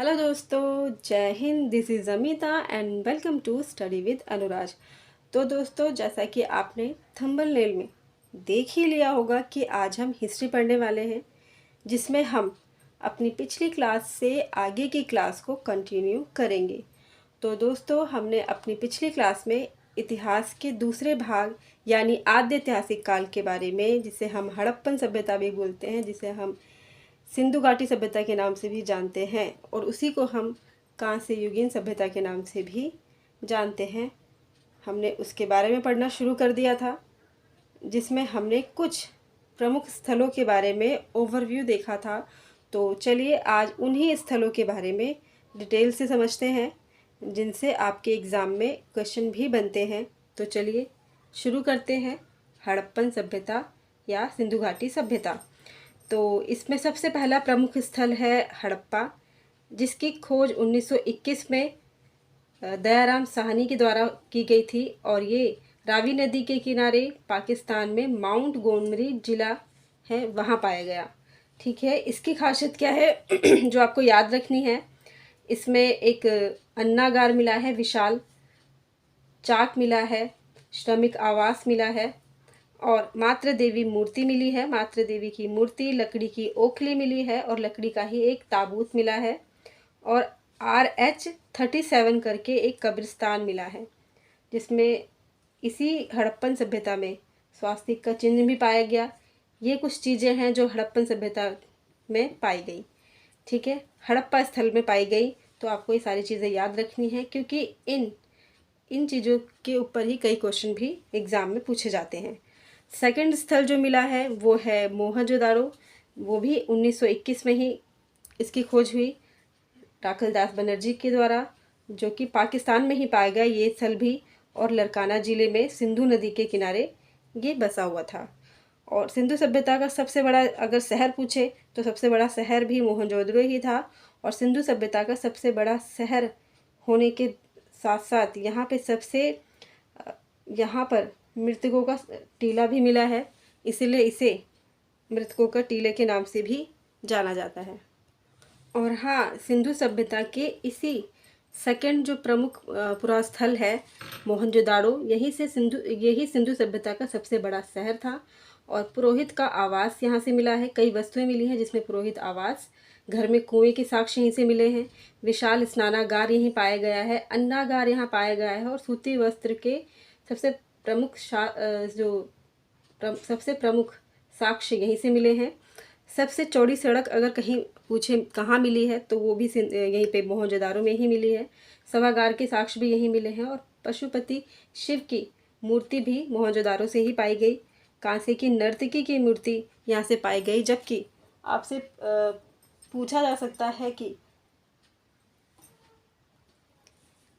Hello दोस्तों, Jai Hind. This is Amita and welcome to study with Anuraj. तो दोस्तों, जैसा कि आपने थंबनेल में देख ही लिया होगा कि आज हम हिस्ट्री पढ़ने वाले हैं, जिसमें हम अपनी पिछली क्लास से आगे की क्लास को कंटिन्यू करेंगे। तो दोस्तों, हमने अपनी पिछली क्लास में इतिहास के दूसरे भाग यानी आद्य ऐतिहासिक काल के बारे में, जिसे हम हड़प्पन सभ्यता भी बोलते हैं, जिसे हम सिंधु घाटी सभ्यता के नाम से भी जानते हैं, और उसी को हम कांस्य युगीन सभ्यता के नाम से भी जानते हैं, हमने उसके बारे में पढ़ना शुरू कर दिया था, जिसमें हमने कुछ प्रमुख स्थलों के बारे में ओवरव्यू देखा था। तो चलिए आज उन्हीं स्थलों के बारे में डिटेल से समझते हैं, जिनसे आपके एग्ज़ाम में क्वेश्चन भी बनते हैं। तो चलिए शुरू करते हैं हड़प्पन सभ्यता या सिंधु घाटी सभ्यता। तो इसमें सबसे पहला प्रमुख स्थल है हड़प्पा, जिसकी खोज 1921 में दयाराम साहनी के द्वारा की गई थी, और ये रावी नदी के किनारे पाकिस्तान में माउंट गोमरी जिला है, वहाँ पाया गया। ठीक है, इसकी खासियत क्या है जो आपको याद रखनी है। इसमें एक अन्नागार मिला है विशाल, चाक मिला है, श्रमिक आवास मिला है, और मात्र देवी मूर्ति मिली है। मात्र देवी की मूर्ति, लकड़ी की ओखली मिली है, और लकड़ी का ही एक ताबूत मिला है, और RH-37 करके एक कब्रिस्तान मिला है, जिसमें इसी हड़प्पन सभ्यता में स्वास्तिक का चिन्ह भी पाया गया। ये कुछ चीज़ें हैं जो हड़प्पन सभ्यता में पाई गई। ठीक है, हड़प्पा स्थल में पाई गई, तो आपको ये सारी चीज़ें याद रखनी है, क्योंकि इन चीज़ों के ऊपर ही कई क्वेश्चन भी एग्ज़ाम में पूछे जाते हैं। सेकंड स्थल जो मिला है वो है मोहनजोदाड़ो। वो भी 1921 में ही इसकी खोज हुई राखल दास बनर्जी के द्वारा, जो कि पाकिस्तान में ही पाया गया ये स्थल भी, और लरकाना ज़िले में सिंधु नदी के किनारे ये बसा हुआ था। और सिंधु सभ्यता का सबसे बड़ा अगर शहर पूछे तो सबसे बड़ा शहर भी मोहनजोदड़ो ही था, और सिंधु सभ्यता का सबसे बड़ा शहर होने के साथ साथ यहाँ पर मृतकों का टीला भी मिला है, इसीलिए इसे मृतकों का टीले के नाम से भी जाना जाता है। और हाँ, सिंधु सभ्यता के इसी सेकंड जो प्रमुख पुरास्थल है मोहनजोदाड़ो, यही सिंधु सभ्यता का सबसे बड़ा शहर था, और पुरोहित का आवास यहाँ से मिला है। कई वस्तुएं मिली हैं, जिसमें पुरोहित आवास, घर में कुएं के साक्ष्य यहीं से मिले हैं, विशाल स्नानागार यहीं पाया गया है, अन्नागार यहाँ पाया गया है, और सूती वस्त्र के सबसे प्रमुख सबसे प्रमुख साक्ष्य यहीं से मिले हैं। सबसे चौड़ी सड़क अगर कहीं पूछे कहाँ मिली है, तो वो भी यहीं पे मोहनजोदाड़ो में ही मिली है। सभागार के साक्ष्य भी यहीं मिले हैं, और पशुपति शिव की मूर्ति भी मोहनजोदाड़ो से ही पाई गई। कांसे की नर्तकी की मूर्ति यहाँ से पाई गई। जबकि आपसे पूछा जा सकता है कि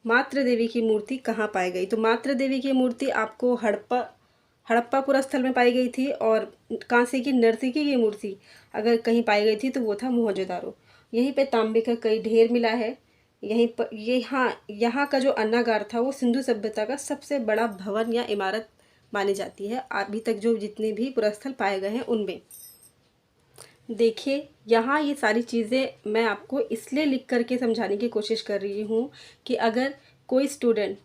मात्र देवी की मूर्ति कहाँ पाई गई, तो मात्र देवी की मूर्ति आपको हड़प्पा स्थल में पाई गई थी, और कांसे की नर्तकी की मूर्ति अगर कहीं पाई गई थी तो वो था मोहनजोदाड़ो। यहीं पे तांबे का कई ढेर मिला है। यहीं पर यहाँ का जो अन्नागार था वो सिंधु सभ्यता का सबसे बड़ा भवन या इमारत मानी जाती है, अभी तक जो जितने भी पुरास्थल पाए गए हैं उनमें। देखिए, यहाँ ये सारी चीज़ें मैं आपको इसलिए लिख करके समझाने की कोशिश कर रही हूँ कि अगर कोई स्टूडेंट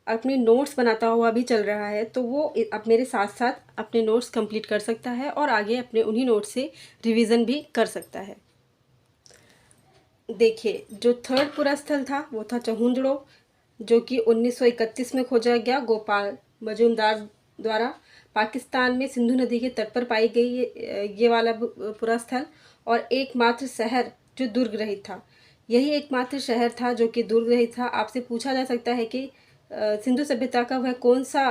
अपनी नोट्स बनाता हुआ भी चल रहा है, तो वो अब मेरे साथ साथ अपने नोट्स कंप्लीट कर सकता है, और आगे अपने उन्हीं नोट्स से रिवीजन भी कर सकता है। देखिए, जो थर्ड पुरास्थल था वो था चहुंजड़ो, जो कि 1931 में खोजा गया गोपाल मजूमदार द्वारा। पाकिस्तान में सिंधु नदी के तट पर पाई गई ये वाला पुरास्थल, और एकमात्र शहर जो दुर्ग रहित था। यही एकमात्र शहर था जो कि दुर्ग रहित था। आपसे पूछा जा सकता है कि सिंधु सभ्यता का वह कौन सा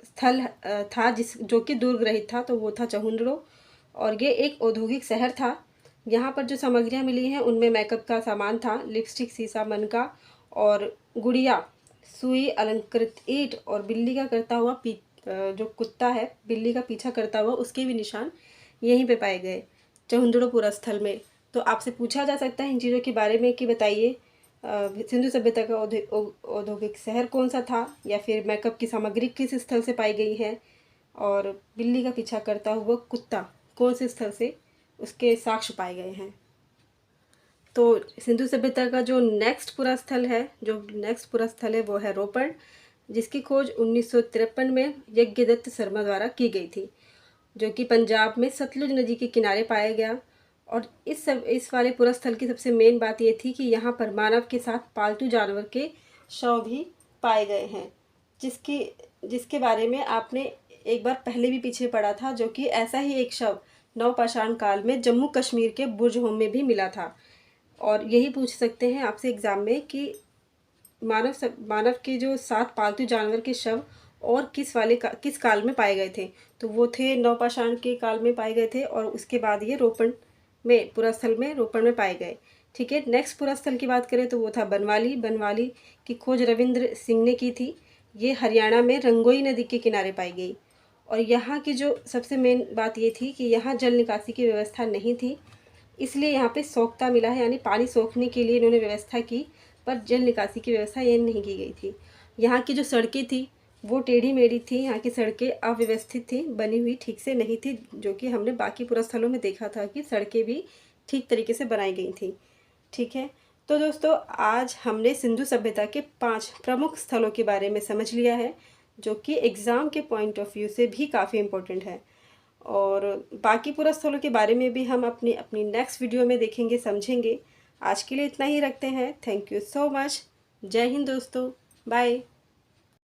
स्थल था जो कि दुर्ग रहित था, तो वो था चहुंजड़ो, और ये एक औद्योगिक शहर था। यहाँ पर जो सामग्रियाँ मिली हैं उनमें मेकअप का सामान था, लिपस्टिक, शीशा, मनका और गुड़िया, सुई, अलंकृत ईंट, और बिल्ली का करता हुआ जो कुत्ता है बिल्ली का पीछा करता हुआ, उसके भी निशान यहीं पे पाए गए चहुंजड़ो पुरास्थल में। तो आपसे पूछा जा सकता है इन चीज़ों के बारे में कि बताइए सिंधु सभ्यता का औद्योगिक शहर कौन सा था, या फिर मेकअप की सामग्री किस स्थल से पाई गई है, और बिल्ली का पीछा करता हुआ कुत्ता कौन से स्थल से उसके साक्ष्य पाए गए हैं। तो सिंधु सभ्यता का जो नेक्स्ट पूरा स्थल है वो है रोपड़, जिसकी खोज 1953 में यज्ञदत्त शर्मा द्वारा की गई थी, जो कि पंजाब में सतलुज नदी के किनारे पाया गया। और इस वाले पूरा स्थल की सबसे मेन बात ये थी कि यहाँ पर मानव के साथ पालतू जानवर के शव भी पाए गए हैं, जिसके बारे में आपने एक बार पहले भी पीछे पढ़ा था, जो कि ऐसा ही एक शव नवपाषाण काल में जम्मू कश्मीर के बुर्ज होम में भी मिला था। और यही पूछ सकते हैं आपसे एग्ज़ाम में कि मानव के जो 7 पालतू जानवर के शव और किस काल में पाए गए थे, तो वो थे नवपाषाण के काल में पाए गए थे, और उसके बाद ये रोपड़ में रोपड़ में पाए गए। ठीक है, नेक्स्ट पूरा स्थल की बात करें तो वो था बनवाली की खोज रविंद्र सिंह ने की थी। ये हरियाणा में रंगोई नदी के किनारे पाई गई। और यहाँ की जो सबसे मेन बात ये थी कि यहाँ जल निकासी की व्यवस्था नहीं थी, इसलिए यहाँ पे सोखता मिला है, यानी पानी सोखने के लिए इन्होंने व्यवस्था की, पर जल निकासी की व्यवस्था ये नहीं की गई थी। यहाँ की जो सड़कें थी वो टेढ़ी मेढ़ी थी, यहाँ की सड़कें अव्यवस्थित थी, बनी हुई ठीक से नहीं थी, जो कि हमने बाकी पूरा स्थलों में देखा था कि सड़कें भी ठीक तरीके से बनाई गई थी। ठीक है, तो दोस्तों आज हमने सिंधु सभ्यता के 5 प्रमुख स्थलों के बारे में समझ लिया है, जो कि एग्ज़ाम के पॉइंट ऑफ व्यू से भी काफ़ी इम्पोर्टेंट है। और बाकी पूरा स्थलों के बारे में भी हम अपनी नेक्स्ट वीडियो में देखेंगे, समझेंगे। आज के लिए इतना ही रखते हैं। Thank you so much. जय हिंद दोस्तों, बाय।